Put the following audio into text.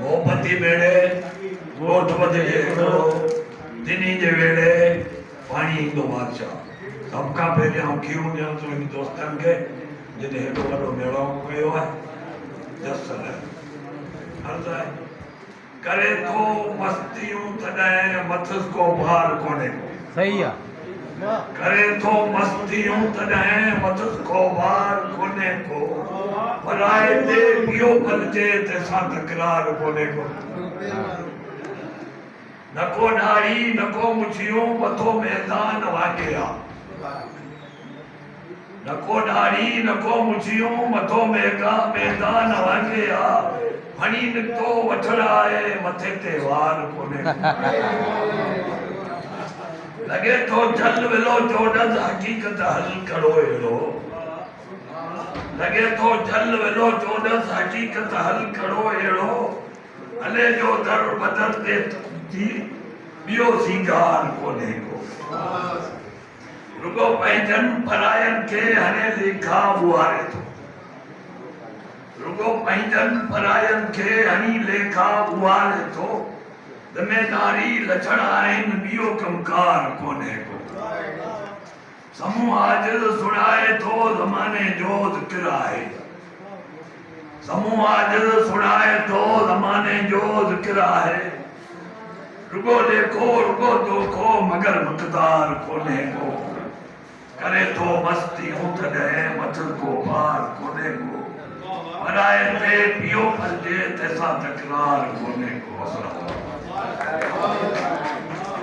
गोपति बेड़े गोठ बजे एकड़ो दिनी जे वेड़े पानी इंदो बादशाह सबका पहले हम क्यों ॾियण थो इन दोस्तनि खे जॾहिं हेॾो वॾो मेड़ो कयो आहे जस अर्ज़ आहे करे थो मस्तियूं तॾहिं मथुस को भार कोन्हे को सही है करे थो मस्तियूं तॾहिं मथुस को भार कोन्हे को पराए ते पियो पलजे तंहिंसां तकरार कोन्हे को नको ॾाढ़ी नको मुछियूं मथो मैदान वाके आ नको ॾाढ़ी नको मुछियूं मथो मैदान वाके आ हणी निकितो वठड़ आहे मथे ते वार कोन्हे लगे तो जल विलो चोडस हकीकत हल करो अहिड़ो लगे तो जल विलो चोडस हकीकत हल करो अहिड़ो हले जो दर बदर ते थी ॿियो सिंगार कोन्हे को रुगो पंहिंजनि परायनि खे हणे लेखा ॿुहारे थो रुगो पंहिंजनि परायनि खे हणी लेखा ॿुहारे थो ज़िमेदारी लछण आहिनि ॿियो कमकार कोन्हे को समूह आजिज़ सुणाए थो ज़माने जो ज़िक्र आहे समूह आजिज़ सुणाए थो ज़माने जो ज़िक्र आहे रुगो देखो रुगो दोखो मगर मक़दार कोन्हे को करे थो मस्तियूं तॾहिं मथुर को भार कोन्हे को पराए ते पियो पलजे तंहिंसां तकरार कोन्हे को